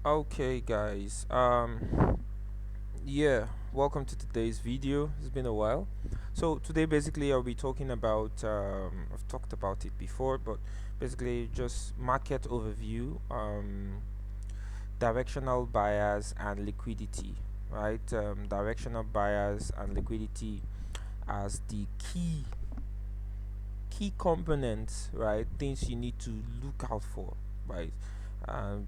Okay, guys. Yeah, welcome to today's video. It's been a while. So today, basically, I'll be talking about. I've talked about it before, but basically, just market overview, directional buyers and liquidity. Right, directional buyers and liquidity as the key components, right? Things you need to look out for, right?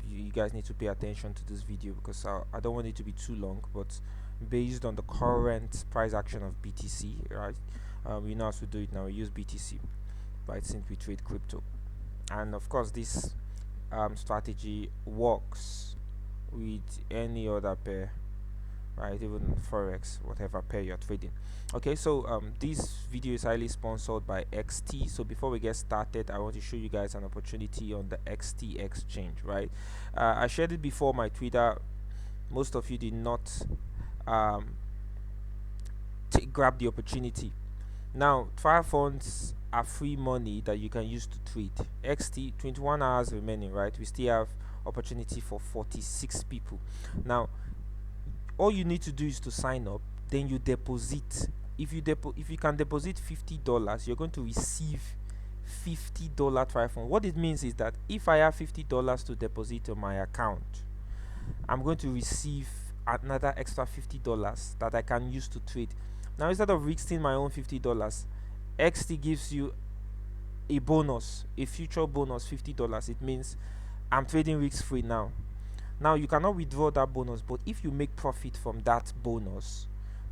You guys need to pay attention to this video because I don't want it to be too long, but based on the current price action of BTC, right? We know how to do it now. We use BTC, right? Since we trade crypto, and of course, this strategy works with any other pair, right? Even forex, whatever pair you're trading. Okay, so this video is highly sponsored by XT. So before we get started, I want to show you guys an opportunity on the XT exchange, right? I shared it before my Twitter. Most of you did not um, grab the opportunity. Now trial funds are free money that you can use to trade. XT 21 hours remaining, right? We still have opportunity for 46 people. Now all you need to do is to sign up, then you deposit. If you can deposit $50, you're going to receive $50 trial fund. What it means is that if I have $50 to deposit on my account, I'm going to receive another extra $50 that I can use to trade. Now instead of risking my own $50, XT gives you a bonus, a future bonus $50. It means I'm trading risk free now. Now you cannot withdraw that bonus, but if you make profit from that bonus,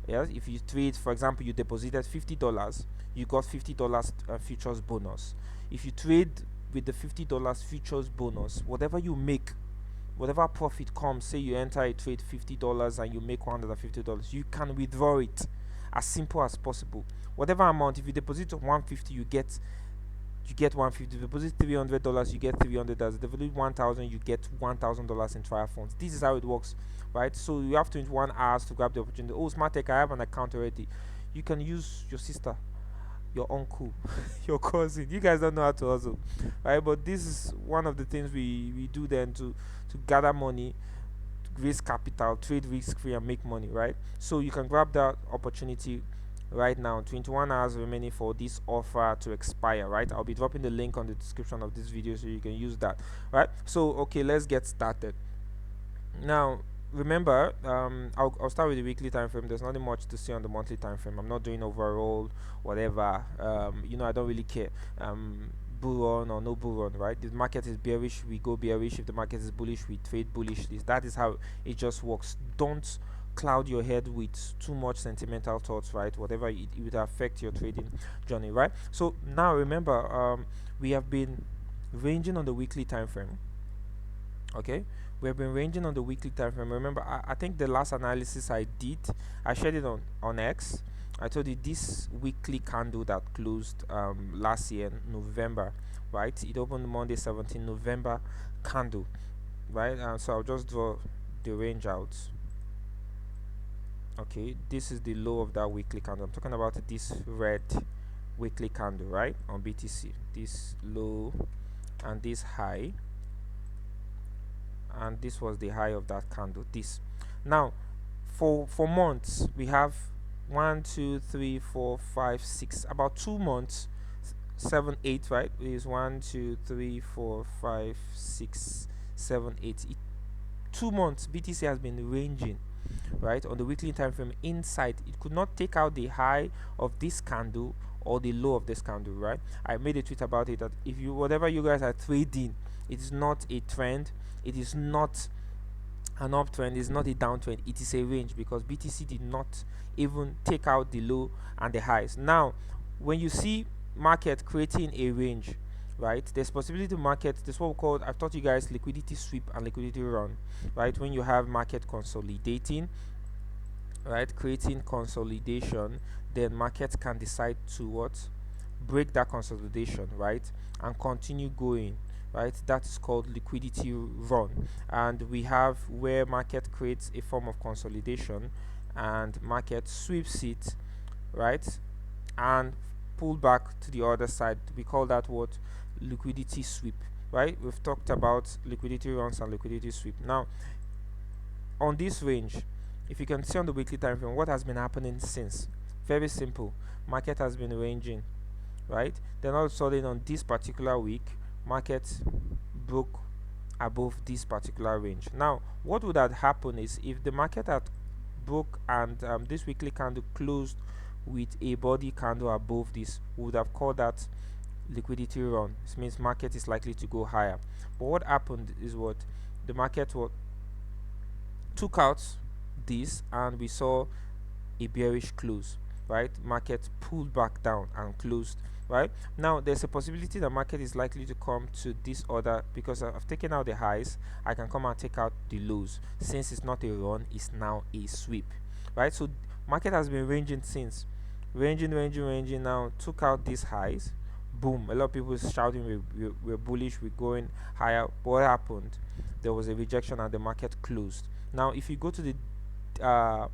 yes, if you trade, for example, you deposited $50, you got $50 futures bonus. If you trade with the $50 futures bonus, whatever you make, whatever profit comes, say you enter a trade $50 and you make $150, you can withdraw it as simple as possible. Whatever amount, if you deposit 150, you get 150. Deposit $300, you get $300. Deposit 1,000, you get $1,000 in trial funds. This is how it works, right? So you have 21 hours to grab the opportunity. Oh, smart tech, I have an account already. You can use your sister, your uncle, your cousin. You guys don't know how to hustle, right? But this is one of the things we do then to gather money, raise capital, trade risk free, and make money, right? So you can grab that opportunity right now. 21 hours remaining for this offer to expire, right? I'll be dropping the link on the description of this video so you can use that, right? So okay, let's get started now. Remember, I'll start with the weekly time frame. There's nothing much to see on the monthly time frame. I'm not doing overall whatever. I don't really care. Bull run or no bull run, right? If the market is bearish, we go bearish. If the market is bullish, we trade bullishly. That is how it just works. Don't cloud your head with too much sentimental thoughts, right? Whatever, it would affect your trading journey, right? So now remember, we have been ranging on the weekly time frame. Okay, we have been ranging on the weekly time frame. Remember, I think the last analysis I did, I shared it on X. I told you this weekly candle that closed last year November, right? It opened Monday 17 November candle, right? So I'll just draw the range out. Okay, this is the low of that weekly candle. I'm talking about this red weekly candle, right, on BTC. This low and this high, and this was the high of that candle. This now for months we have 1 2 3 4 5 6, about 2 months, 7 8, right? It is 1 2 3 4 5 6 7 8. 2 months BTC has been ranging, right, on the weekly time frame inside. It could not take out the high of this candle or the low of this candle, right? I made a tweet about it that if you, whatever you guys are trading, it is not a trend, it is not an uptrend, it's not a downtrend, it is a range, because BTC did not even take out the low and the highs. Now when you see market creating a range, right, there's possibility to market, this what we call, I've taught you guys, liquidity sweep and liquidity run, right? When you have market consolidating, right, creating consolidation, then markets can decide to what, break that consolidation, right, and continue going, right? That is called liquidity run. And we have where market creates a form of consolidation and market sweeps it, right, and pull back to the other side. We call that what, liquidity sweep, right? We've talked about liquidity runs and liquidity sweep. Now on this range, if you can see on the weekly time frame what has been happening since, very simple. Market has been ranging, right? Then all of a sudden on this particular week, market broke above this particular range. Now what would have happened is, if the market had broke and this weekly candle closed with a body candle above this, we would have called that liquidity run. This means market is likely to go higher. But what happened is, what the market took out this, and we saw a bearish close, right? Market pulled back down and closed, right? Now there's a possibility the market is likely to come to this order, because I've taken out the highs. I can come and take out the lows. Since it's not a run, it's now a sweep, right? So market has been ranging since, ranging now, took out these highs, boom, a lot of people shouting we're bullish, we're going higher. But what happened? There was a rejection and the market closed. Now if you go to the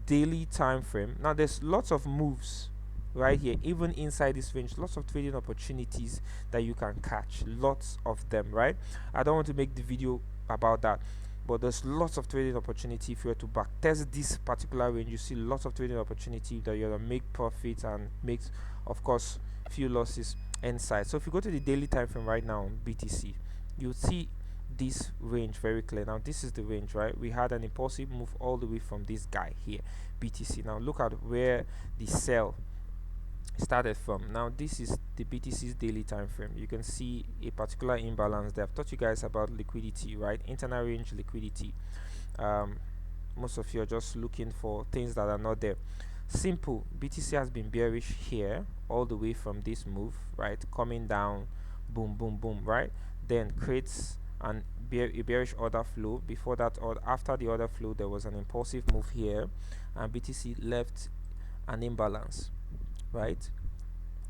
daily time frame, now there's lots of moves right here, even inside this range, lots of trading opportunities that you can catch, lots of them, right? I don't want to make the video about that, but there's lots of trading opportunity. If you were to back test this particular range, you see lots of trading opportunity that you're gonna make profits and make, of course, few losses inside. So if you go to the daily time frame right now on BTC, you'll see this range very clear. Now this is the range, right? We had an impulsive move all the way from this guy here, BTC. Now look at where the sell started from. Now this is the BTC's daily time frame. You can see a particular imbalance there. I've taught you guys about liquidity, right? Internal range liquidity. Most of you are just looking for things that are not there. Simple. BTC has been bearish here all the way from this move, right? Coming down, boom boom boom, right? Then creates a bearish order flow. Before that, or after the order flow, there was an impulsive move here, and BTC left an imbalance, right?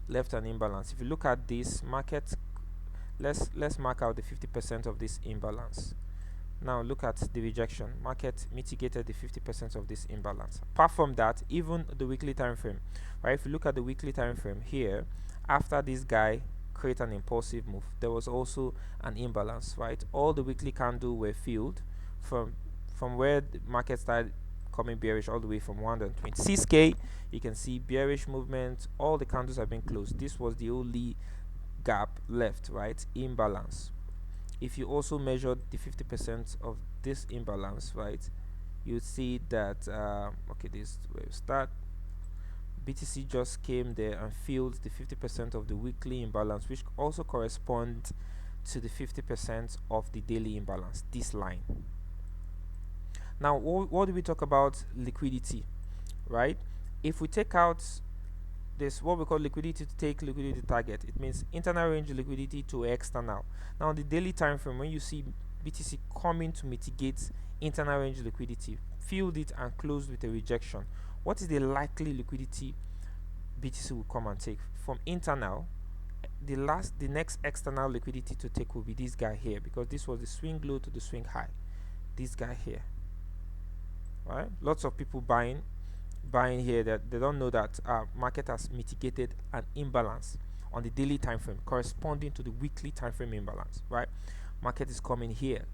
Left an imbalance. If you look at this market, let's mark out the 50% of this imbalance. Now look at the rejection. Market mitigated the 50% of this imbalance. Apart from that, even the weekly time frame, right? If you look at the weekly time frame here, after this guy create an impulsive move, there was also an imbalance, right? All the weekly candle were filled from where the market started coming bearish, all the way from 126k. You can see bearish movement. All the candles have been closed. This was the only gap left, right? Imbalance. If you also measured the 50% of this imbalance, right, you'd see that okay, this is where we start. BTC just came there and filled the 50% of the weekly imbalance, which also corresponds to the 50% of the daily imbalance, this line. Now what do we talk about liquidity, right? If we take out this, what we call liquidity to take liquidity target, it means internal range liquidity to external. Now the daily time frame, when you see BTC coming to mitigate internal range liquidity, filled it and closed with a rejection, what is the likely liquidity BTC will come and take from internal? The next external liquidity to take will be this guy here, because this was the swing low to the swing high, this guy here, right? Lots of people buying here, that they don't know that market has mitigated an imbalance on the daily time frame corresponding to the weekly time frame imbalance, right? Market is coming here.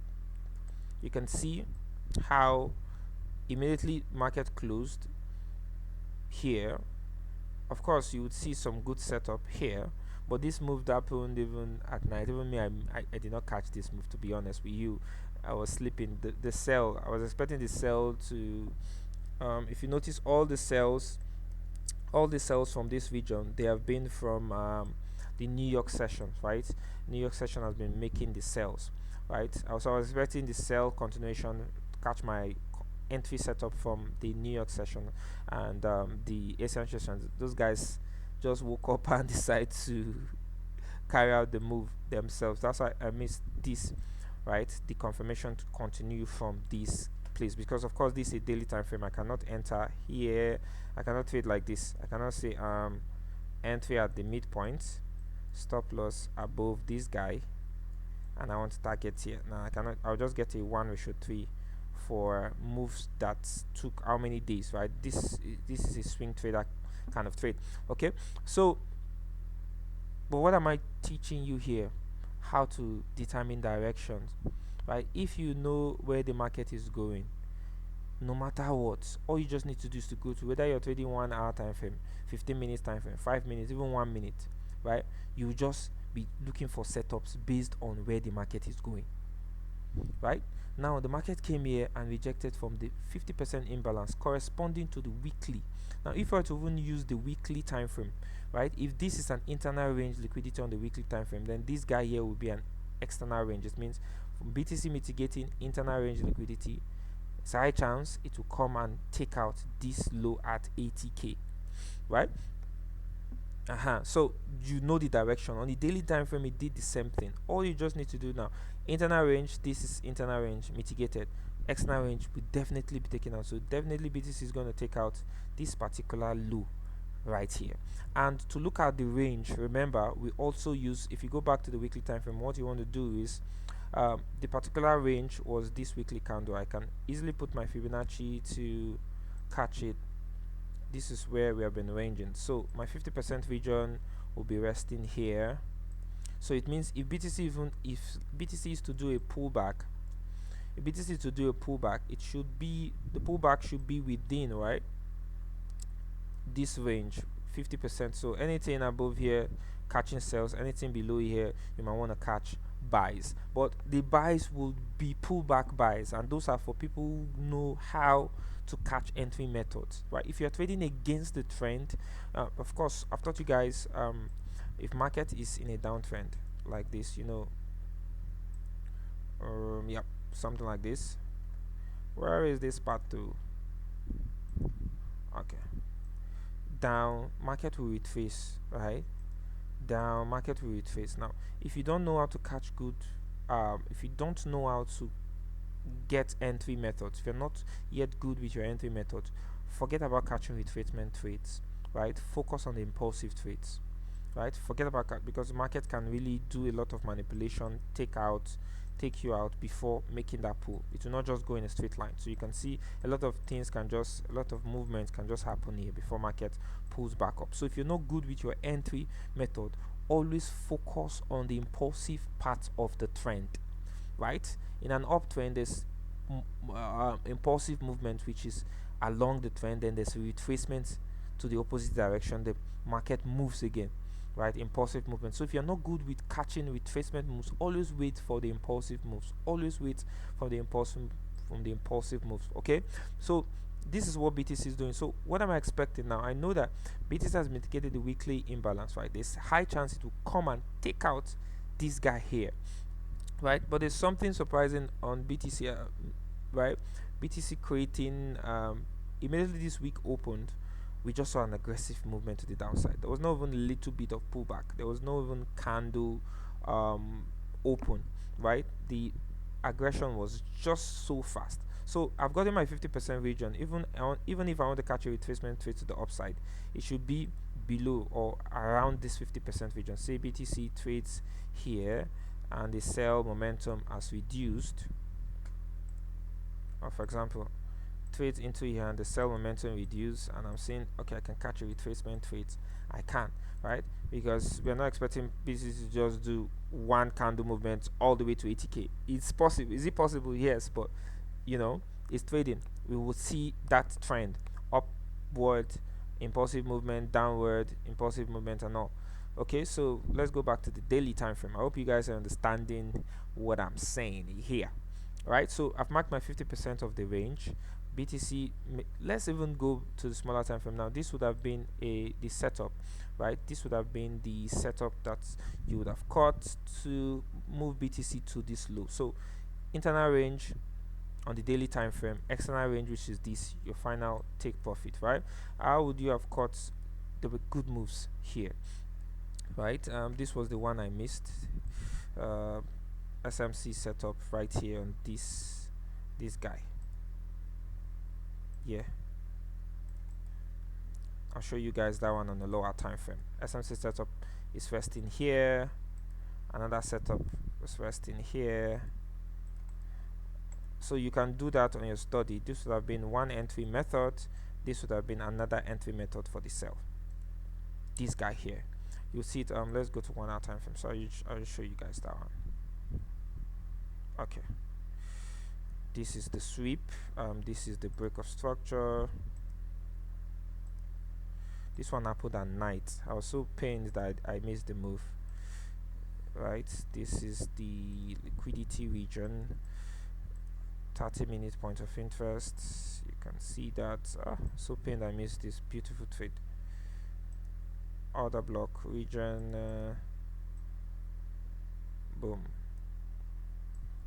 You can see how immediately market closed here. Of course you would see some good setup here, but this move happened even at night. Even me, I did not catch this move, to be honest with you. I was sleeping. The sell, I was expecting the sell to if you notice, all the sales from this region, they have been from the New York session, right? New York session has been making the sales, right? I was expecting the sell continuation to catch my entry setup from the New York session, and the Asian session. Those guys just woke up and decided to carry out the move themselves. That's why I missed this, right? The confirmation to continue from this place, because of course this is a daily time frame. I cannot enter here, I cannot trade like this. I cannot say entry at the midpoint, stop loss above this guy, and I want to target here. Now I cannot. I'll just get a 1:3 for moves that took how many days, right? This is a swing trader kind of trade. Okay, so but what am I teaching you here? How to determine directions, right? If you know where the market is going, no matter what. All you just need to do is to go to, whether you're trading 1 hour time frame, 15 minutes time frame, 5 minutes, even 1 minute, right? You will just be looking for setups based on where the market is going, right? Now the market came here and rejected from the 50% imbalance corresponding to the weekly. Now if I were to even use the weekly time frame, right, if this is an internal range liquidity on the weekly time frame, then this guy here will be an external range. It means from BTC mitigating internal range liquidity, it's a high chance it will come and take out this low at 80k, right? So you know the direction. On the daily time frame, it did the same thing. All you just need to do now, internal range, this is internal range mitigated, external range will definitely be taken out. So definitely BTC is going to take out this particular low right here. And to look at the range, remember we also use, if you go back to the weekly time frame, what you want to do is the particular range was this weekly candle. I can easily put my Fibonacci to catch it. This is where we have been ranging. So my 50% region will be resting here. So it means if BTC is to do a pullback, it should be, the pullback should be within, right, this range, 50%. So anything above here, catching sells. Anything below here, you might want to catch buys. But the buys will be pullback buys, and those are for people who know how to catch entry methods, right? If you're trading against the trend, of course I've taught you guys, if market is in a downtrend like this, yep, something like this. Where is this part to? Okay, down, market will retrace, right? Down, market will retrace. Now if you don't know how to catch good, if you don't know how to get entry methods, if you're not yet good with your entry methods, forget about catching retracement trades, right? Focus on the impulsive trades, right? Forget about because the market can really do a lot of manipulation, take you out before making that pull. It will not just go in a straight line. So you can see a lot of movements can just happen here before market pulls back up. So if you're not good with your entry method, always focus on the impulsive part of the trend, right? In an uptrend, there's impulsive movement, which is along the trend, then there's a retracement to the opposite direction, the market moves again, right? Impulsive movement. So if you're not good with catching retracement moves, always wait for the impulsive moves. Always wait for the impulsive moves. Okay, so this is what BTC is doing. So what am I expecting now? I know that BTC has mitigated the weekly imbalance, right? There's high chance it will come and take out this guy here, right? But there's something surprising on BTC, right? BTC creating, immediately this week opened, we just saw an aggressive movement to the downside. There was not even a little bit of pullback. There was no even candle open, right? The aggression was just so fast. So I've gotten my 50% region. Even if I want to catch a retracement trade to the upside, it should be below or around this 50% region. Say BTC trades here and the sell momentum has reduced, or for example trades into here and the sell momentum reduce, and I'm saying okay, I can catch a retracement trades, I can, right? Because we're not expecting BTC to just do one candle movement all the way to 80k. It's possible. Is it possible? Yes, but it's trading. We will see that trend, upward impulsive movement, downward impulsive movement, and all. Okay, so let's go back to the daily time frame. I hope you guys are understanding what I'm saying here. Right, so I've marked my 50% of the range. BTC, let's even go to the smaller time frame now. This would have been the setup, right? This would have been the setup that you would have caught to move BTC to this low. So internal range on the daily time frame, external range, which is this, your final take profit, right? How would you have caught? There were good moves here, right? This was the one I missed. SMC setup right here on this guy. Yeah, I'll show you guys that one on the lower time frame. SMC setup is resting here. Another setup is resting here. So you can do that on your study. This would have been one entry method. This would have been another entry method for the sell. This guy here, you'll see it. Let's go to 1 hour time frame. So I'll show you guys that one. Okay, This is the sweep. This is the break of structure. This one happened at night. I was so pained that I missed the move. Right, this is the liquidity region. 30-minute point of interest. You can see that. So pained I missed this beautiful trade. Order block region. Boom.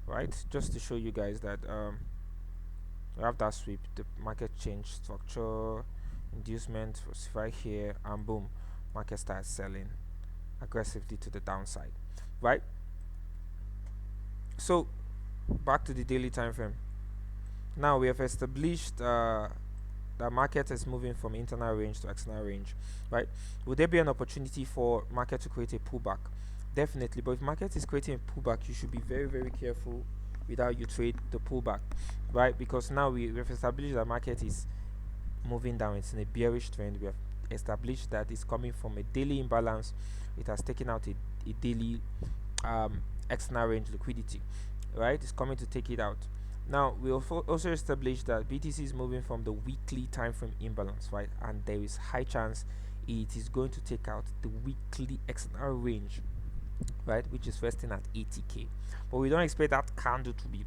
Right, just to show you guys that we have that sweep, the market change structure, inducement was right here, and boom, market starts selling aggressively to the downside. Right, so back to the daily time frame. Now we have established the market is moving from internal range to external range, right? Would there be an opportunity for market to create a pullback? Definitely, but if market is creating a pullback, you should be very, very careful with how you trade the pullback, right? Because now we've established that market is moving down, it's in a bearish trend. We have established that it's coming from a daily imbalance. It has taken out a daily external range liquidity, right? It's coming to take it out. Now we also established that BTC is moving from the weekly time frame imbalance, right? And there is high chance it is going to take out the weekly external range, right, which is resting at 80k. But we don't expect that candle to be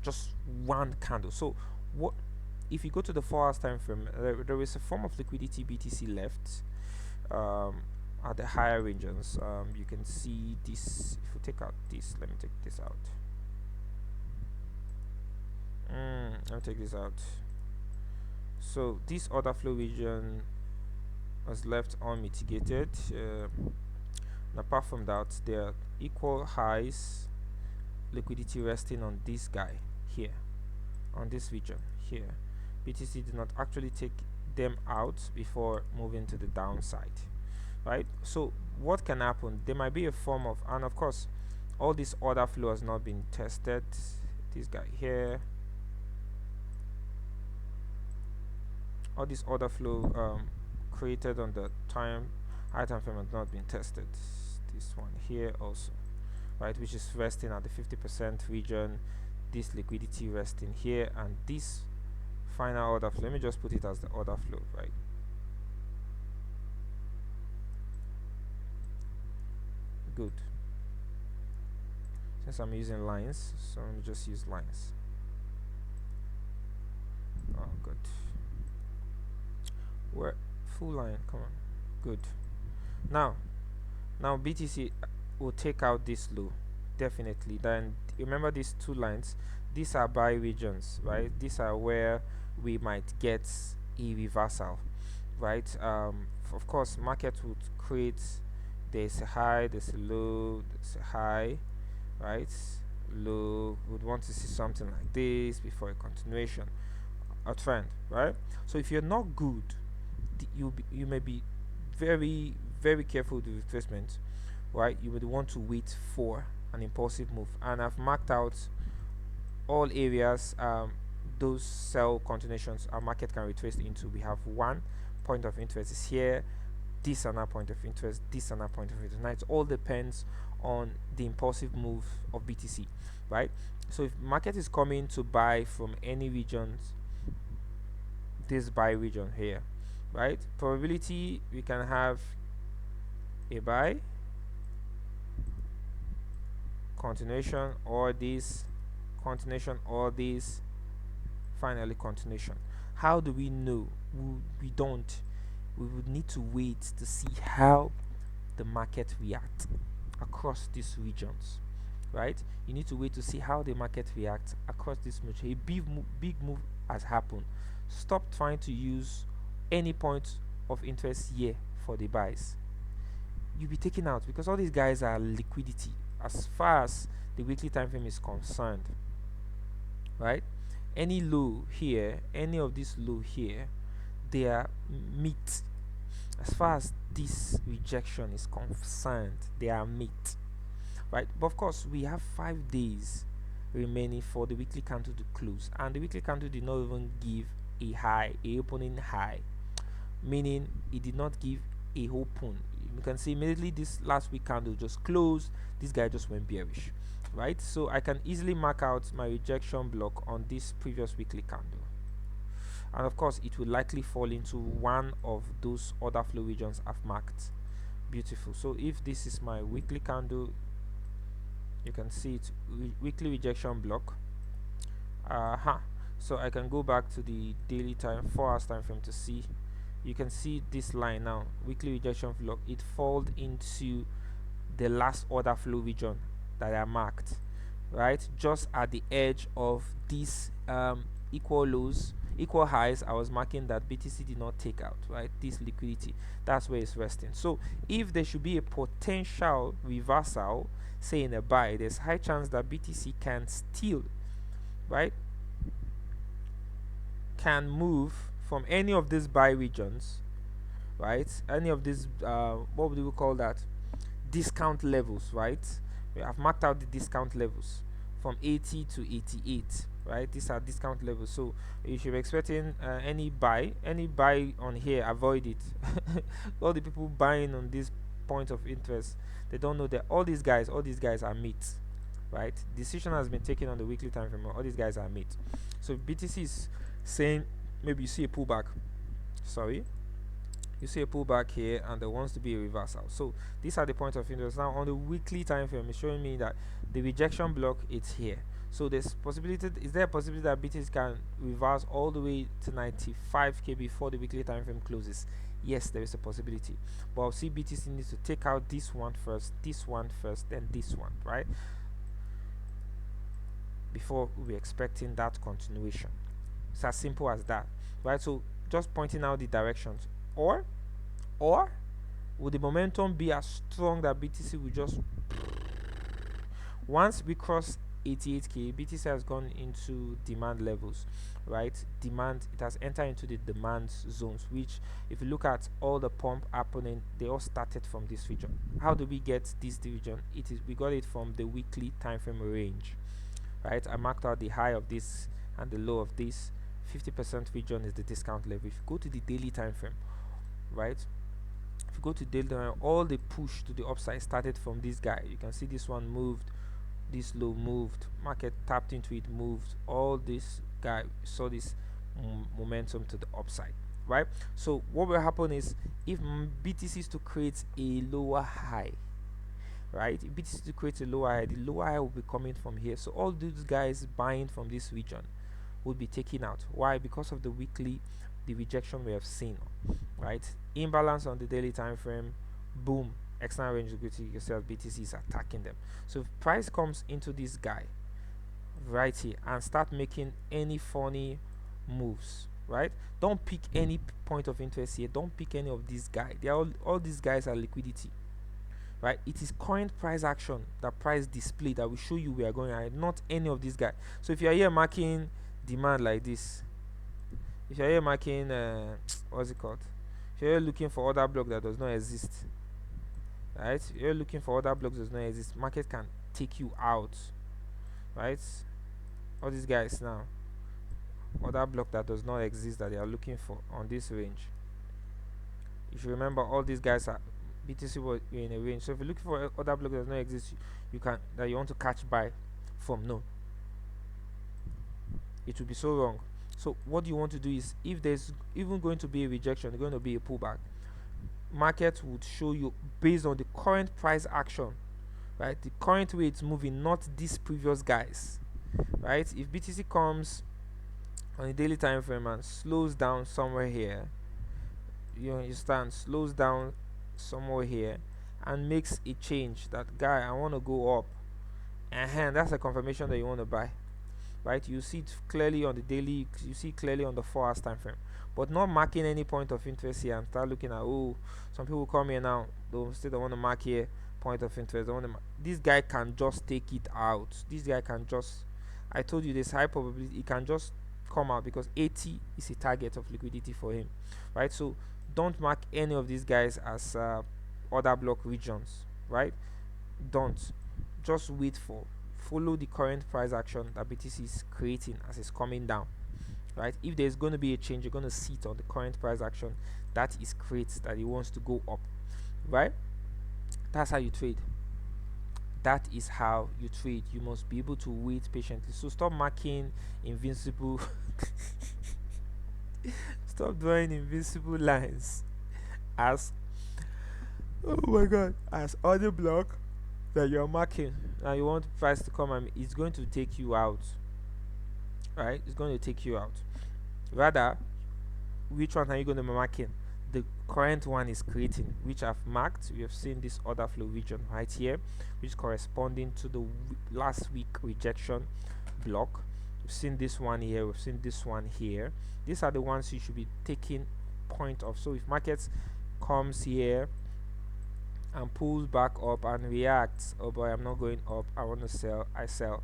just one candle. So what if you go to the 4 hours time frame? There is a form of liquidity BTC left at the higher regions. You can see this. If we take out this, let me take this out. I'll take this out. So this order flow region was left unmitigated. And apart from that, there are equal highs, liquidity resting on this guy here, on this region here. BTC did not actually take them out before moving to the downside, right? So what can happen? There might be a form of, and of course, all this order flow has not been tested. This guy here, all this order flow created on the high time frame has not been tested. This one here also, right, which is resting at the 50% region. This liquidity resting here, and this final order flow, let me just put it as the order flow, right? Good. Since I'm using lines, so let me just use lines. Oh, good. Where full line, come on. Good. Now BTC will take out this low, definitely. Then remember these two lines, these are buy regions, right? These are where we might get a reversal, right? Of course, market would create, there's a high, there's a low, there's a high, right? Low, would want to see something like this before a continuation, a trend, right? So if you're not good, you may be very, very careful with the retracement, right? You would want to wait for an impulsive move, and I've marked out all areas those sell continuations our market can retrace into. We have one point of interest is here, this another point of interest, this another point of interest. Now it all depends on the impulsive move of BTC, right? So if market is coming to buy from any regions, this buy region here, right, probability we can have a buy, continuation, or this continuation, or this finally continuation. How do we know? We don't. We would need to wait to see how the market react across these regions, right? You need to wait to see how the market reacts across this region. A big move has happened. Stop trying to use any point of interest here for the buys. You'll be taken out because all these guys are liquidity as far as the weekly time frame is concerned, right? Any low here, any of this low here, they are meat. As far as this rejection is concerned, they are meat, right? But of course, we have 5 days remaining for the weekly candle to close, and the weekly candle did not even give a high, a opening high, meaning it did not give a open. You can see immediately this last week candle just closed, this guy just went bearish, right? So I can easily mark out my rejection block on this previous weekly candle, and of course it will likely fall into one of those order flow regions I've marked. Beautiful. So if this is my weekly candle, you can see it's weekly rejection block. So I can go back to the daily time 4 hours time frame to see. You can see this line now, weekly rejection block. It falls into the last order flow region that I marked, right, just at the edge of these equal lows, equal highs I was marking that BTC did not take out, right? This liquidity, that's where it's resting. So if there should be a potential reversal, say in a buy, there's high chance that BTC can still, right, can move from any of these buy regions, right, any of these what do we call that, discount levels, right? We have marked out the discount levels from 80 to 88, right? These are discount levels. So you should be expecting any buy on here, avoid it. All the people buying on this point of interest, they don't know that all these guys are meat, right? Decision has been taken on the weekly time frame. All these guys are meat. So if BTC is saying, maybe you see a pullback, sorry, you see a pullback here and there wants to be a reversal. So these are the points of interest. Now on the weekly time frame, it's showing me that the rejection block is here. So there's possibility, is there a possibility that BTC can reverse all the way to 95k before the weekly time frame closes? Yes, there is a possibility, but I'll see BTC needs to take out this one first, then this one, right, before we're expecting that continuation. It's as simple as that, right? So just pointing out the directions. Or would the momentum be as strong that BTC will just, once we cross 88k, BTC has gone into demand levels, right? Demand, it has entered into the demand zones, which if you look at all the pump happening, they all started from this region. How do we get this region? We got it from the weekly time frame range, right? I marked out the high of this and the low of this. 50% region is the discount level. If you go to the daily time frame, right, if you go to daily time, all the push to the upside started from this guy. You can see this one moved, this low moved, market tapped into it, moved, all this guy saw this momentum to the upside, right? So what will happen is, if BTC is to create a lower high, right, if BTC is to create a lower high, the lower high will be coming from here. So all these guys buying from this region would be taken out. Why? Because of the weekly, the rejection we have seen, right? Imbalance on the daily time frame, boom, external range liquidity, yourself BTC is attacking them. So if price comes into this guy right here and start making any funny moves, right, don't pick any point of interest here, don't pick any of these guys. They are all these guys are liquidity, right? It is current price action, that price display, that will show you we are going ahead, not any of these guys. So if you are here marking demand like this, if you're here marking what's it called, if you're looking for other block that does not exist, right, if you're looking for other blocks that does not exist, market can take you out, right? All these guys now, other block that does not exist that they are looking for on this range. If you remember, all these guys are BTC was in a range. So if you're looking for other block that does not exist, you can, that you want to catch buy from, no, it will be so wrong. So what you want to do is, if there's even going to be a rejection, going to be a pullback, market would show you based on the current price action, right, the current way it's moving, not these previous guys, right? If BTC comes on a daily time frame and slows down somewhere here, you understand, slows down somewhere here and makes a change, that guy, I want to go up, and that's a confirmation that you want to buy, right? You see it clearly on the daily, you see clearly on the 4 hours time frame, but not marking any point of interest here and start looking at, oh, some people come here now, they still don't want to mark here point of interest, they want to this guy can just take it out. This guy can just, I told you, there's high probability he can just come out, because 80 is a target of liquidity for him, right? So don't mark any of these guys as other block regions, right? Don't, just wait for, follow the current price action that BTC is creating as it's coming down, right? If there's going to be a change, you're going to see it on the current price action that is creates that it wants to go up, right? That's how you trade. That is how you trade. You must be able to wait patiently. So stop marking invincible stop drawing invincible lines as, oh my god, as other block that you're marking, and you want price to come, and it's going to take you out, right? It's going to take you out. Rather, which one are you going to be marking? The current one is creating, which I've marked. We have seen this order flow region right here, which is corresponding to the last week rejection block. We've seen this one here, we've seen this one here. These are the ones you should be taking point of. So if markets comes here and pulls back up and reacts, oh boy, I'm not going up, I want to sell, I sell.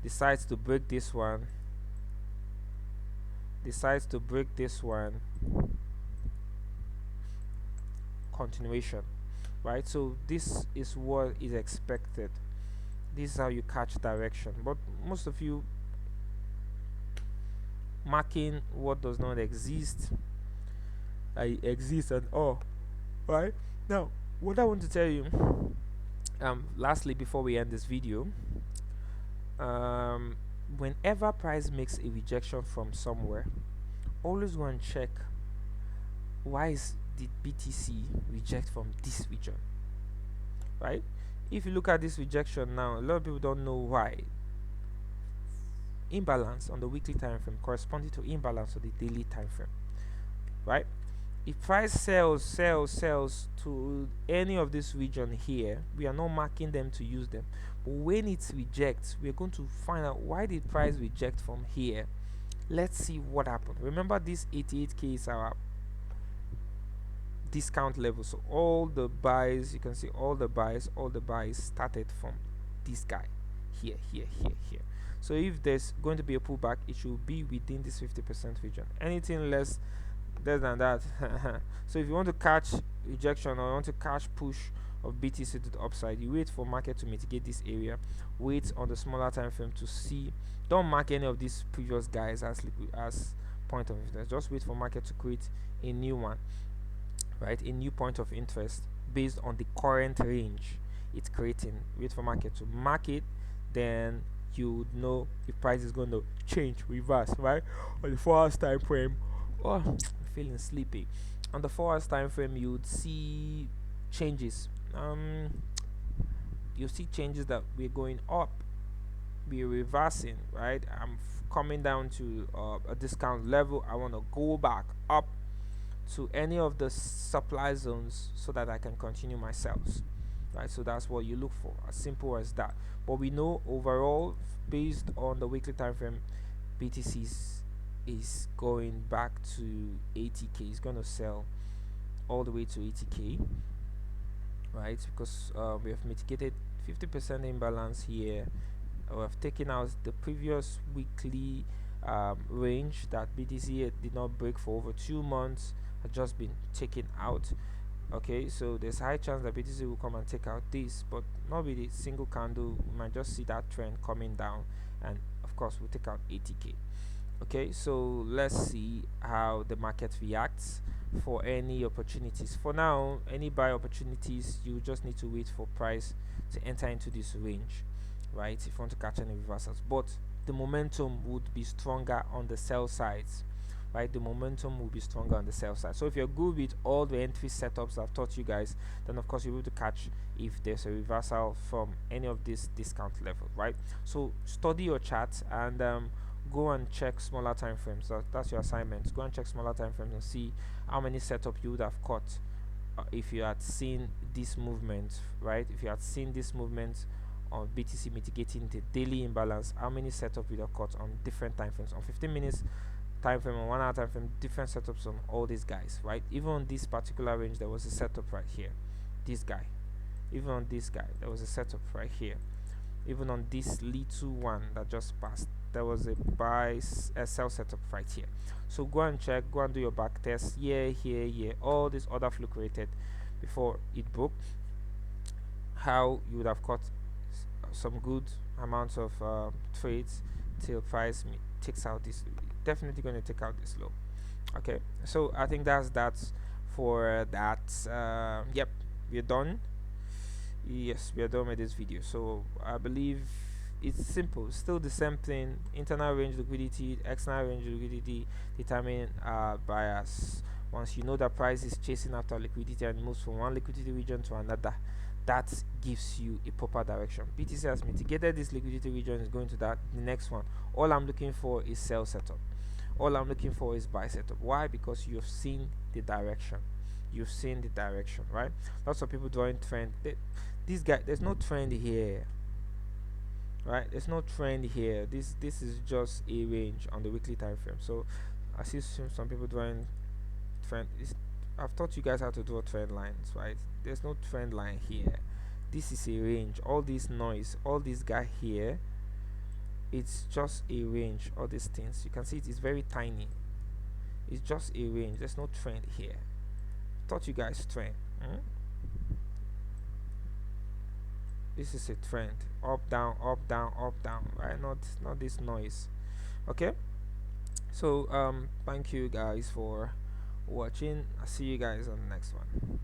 Decides to break this one, continuation, right? So this is what is expected. This is how you catch direction. But most of you marking what does not exist, exists and all, right? Now, what I want to tell you, lastly, before we end this video, whenever price makes a rejection from somewhere, always go and check did BTC reject from this region, right? If you look at this rejection now, a lot of people don't know why. Imbalance on the weekly time frame corresponding to imbalance on the daily time frame, right? If price sells to any of this region here, we are not marking them to use them. But when it rejects, we're going to find out why did price reject from here. Let's see what happened. Remember, this 88k is our discount level. So all the buys, you can see all the buys started from this guy here. So if there's going to be a pullback, it should be within this 50% region. Anything less than that so if you want to catch rejection or you want to catch push of BTC to the upside, you wait for market to mitigate this area, wait on the smaller time frame to see. Don't mark any of these previous guys as point of interest. Just wait for market to create a new one, right? A new point of interest based on the current range it's creating. Wait for market to mark it, then you would know if price is going to change, reverse, right? On the 4 hours time frame, oh, I'm feeling sleepy. On the 4 hours time frame, you would see changes. You see changes that we're going up, we're reversing, right? I'm coming down to a discount level. I want to go back up to any of the supply zones so that I can continue my sales, right? So that's what you look for, as simple as that. But we know overall, based on the weekly time frame, BTC is going back to 80k. It's going to sell all the way to 80k, right? Because we have mitigated 50% imbalance here. We have taken out the previous weekly range that BTC did not break for over 2 months, has just been taken out. Okay, so there's high chance that BTC will come and take out this, but not with a single candle. We might just see that trend coming down, and of course we'll take out 80k. Okay, so let's see how the market reacts for any opportunities. For now, any buy opportunities, you just need to wait for price to enter into this range, right? If you want to catch any reversals, but the momentum would be stronger on the sell sides, right? The momentum will be stronger on the sell side. So if you're good with all the entry setups I've taught you guys, then of course you'll be able to catch if there's a reversal from any of this discount level, right? So study your chart and go and check smaller time frames. That's your assignment. Go and check smaller time frames and see how many setup you would have caught if you had seen this movement, right? If you had seen this movement on BTC mitigating the daily imbalance, how many setup you would have caught on different time frames, on 15 minutes time frame, on 1 hour time frame, different setups on all these guys, right? Even on this particular range, there was a setup right here. This guy, even on this guy, there was a setup right here. Even on this little one that just passed, there was a sell setup right here. So go and check, go and do your back test here, all this order flow created before it broke, how you would have caught some good amounts of trades till price takes out this. Definitely going to take out this low. Okay, so I think that's for that. Yep, we're done. Yes, we are done with this video. So I believe it's simple, still the same thing. Internal range liquidity, external range liquidity determine bias. Once you know that price is chasing after liquidity and moves from one liquidity region to another, that gives you a proper direction. BTC has mitigated this liquidity region, is going to that the next one. All I'm looking for is sell setup. All I'm looking for is buy setup. Why? Because you've seen the direction. You've seen the direction, right? Lots of people drawing trend. This guy, there's no trend here, right? There's no trend here. This is just a range on the weekly time frame. So I see some people drawing trend. I've taught you guys how to draw trend lines, right? There's no trend line here. This is a range. All this noise, all this guy here, it's just a range. All these things, you can see it is very tiny. It's just a range. There's no trend here. Taught you guys trend. This is a trend. Up, down, up, down, up, down. Right? Not this noise. Okay. So thank you guys for watching. I'll see you guys on the next one.